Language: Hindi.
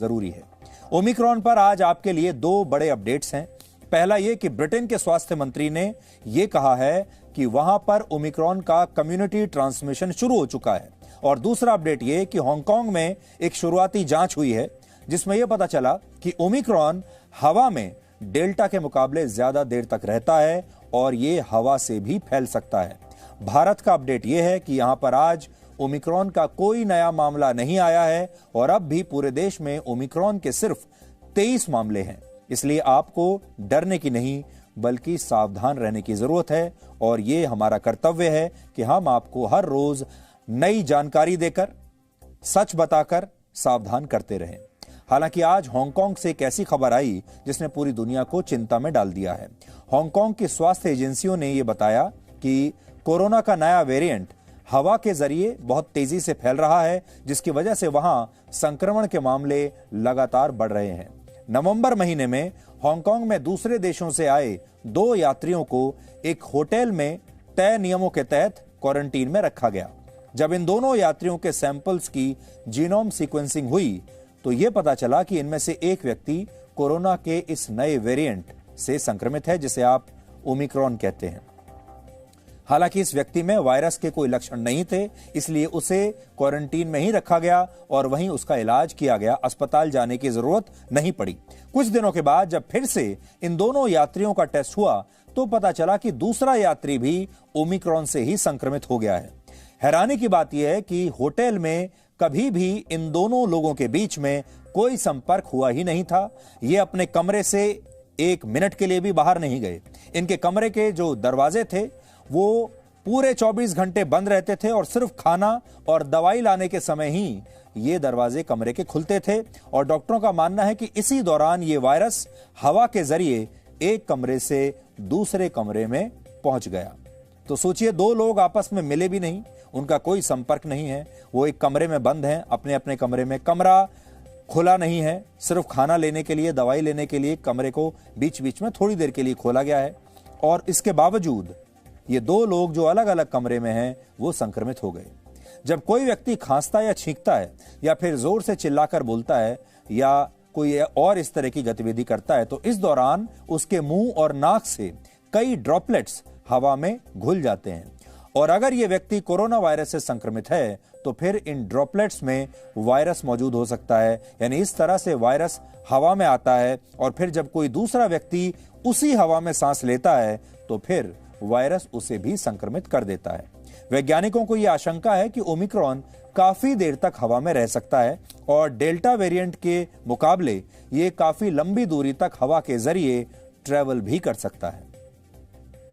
जरूरी है। ओमिक्रॉन पर आज आपके लिए दो बड़े अपडेट्स हैं। पहला यह कि ब्रिटेन के स्वास्थ्य मंत्री ने यह कहा है कि वहां पर ओमिक्रॉन का कम्युनिटी ट्रांसमिशन शुरू हो चुका है, और दूसरा अपडेट यह कि हांगकांग में एक शुरुआती जांच हुई है जिसमें यह पता चला कि ओमिक्रॉन हवा में डेल्टा के मुकाबले ज्यादा देर तक रहता है और यह हवा से भी फैल सकता है। भारत का अपडेट यह है कि यहां पर आज ओमिक्रॉन का कोई नया मामला नहीं आया है और अब भी पूरे देश में ओमिक्रॉन के सिर्फ 23 मामले हैं। इसलिए आपको डरने की नहीं बल्कि सावधान रहने की जरूरत है, और यह हमारा कर्तव्य है कि हम आपको हर रोज नई जानकारी देकर, सच बताकर सावधान करते रहें। हालांकि आज हांगकांग से एक ऐसी खबर आई जिसने पूरी दुनिया को चिंता में डाल दिया है। हांगकांग की स्वास्थ्य एजेंसियों ने यह बताया कि कोरोना का नया वेरिएंट हवा के जरिए बहुत तेजी से फैल रहा है, जिसकी वजह से वहां संक्रमण के मामले लगातार बढ़ रहे हैं। नवंबर महीने में हांगकांग में दूसरे देशों से आए 2 यात्रियों को एक होटल में तय नियमों के तहत क्वारंटीन में रखा गया। जब इन दोनों यात्रियों के सैंपल्स की जीनोम सीक्वेंसिंग हुई तो यह पता चला कि इनमें से एक व्यक्ति कोरोना के इस नए वेरिएंट से संक्रमित है, जिसे आप ओमिक्रॉन कहते हैं। हालांकि इस व्यक्ति में वायरस के कोई लक्षण नहीं थे, इसलिए उसे क्वारंटीन में ही रखा गया और वहीं उसका इलाज किया गया। अस्पताल जाने की जरूरत नहीं पड़ी। कुछ दिनों के बाद जब फिर से इन दोनों यात्रियों का टेस्ट हुआ तो पता चला कि दूसरा यात्री भी ओमिक्रॉन से ही संक्रमित हो गया है। हैरानी की बात यह है कि होटल में कभी भी इन दोनों लोगों के बीच में कोई संपर्क हुआ ही नहीं था। ये अपने कमरे से 1 मिनट के लिए भी बाहर नहीं गए। इनके कमरे के जो दरवाजे थे वो पूरे 24 घंटे बंद रहते थे और सिर्फ खाना और दवाई लाने के समय ही ये दरवाजे कमरे के खुलते थे, और डॉक्टरों का मानना है कि इसी दौरान ये वायरस हवा के जरिए एक कमरे से दूसरे कमरे में पहुंच गया। तो सोचिए, 2 लोग आपस में मिले भी नहीं, उनका कोई संपर्क नहीं है, वो एक कमरे में बंद हैं, अपने अपने कमरे में। कमरा खुला नहीं है, सिर्फ खाना लेने के लिए, दवाई लेने के लिए कमरे को बीच बीच में थोड़ी देर के लिए खोला गया है, और इसके बावजूद ये 2 लोग जो अलग अलग कमरे में हैं वो संक्रमित हो गए। जब कोई व्यक्ति खांसता या छींकता है या फिर जोर से चिल्लाकर बोलता है या कोई और इस तरह की गतिविधि करता है तो इस दौरान उसके मुंह और नाक से कई ड्रॉपलेट्स हवा में घुल जाते हैं, और अगर ये व्यक्ति कोरोना वायरस से संक्रमित है तो फिर इन ड्रॉपलेट्स में वायरस मौजूद हो सकता है। यानी इस तरह से वायरस हवा में आता है और फिर जब कोई दूसरा व्यक्ति उसी हवा में सांस लेता है तो फिर वायरस उसे भी संक्रमित कर देता है। वैज्ञानिकों को यह आशंका है कि ओमिक्रॉन काफी देर तक हवा में रह सकता है और डेल्टा वेरिएंट के मुकाबले ये काफी लंबी दूरी तक हवा के जरिए ट्रैवल भी कर सकता है।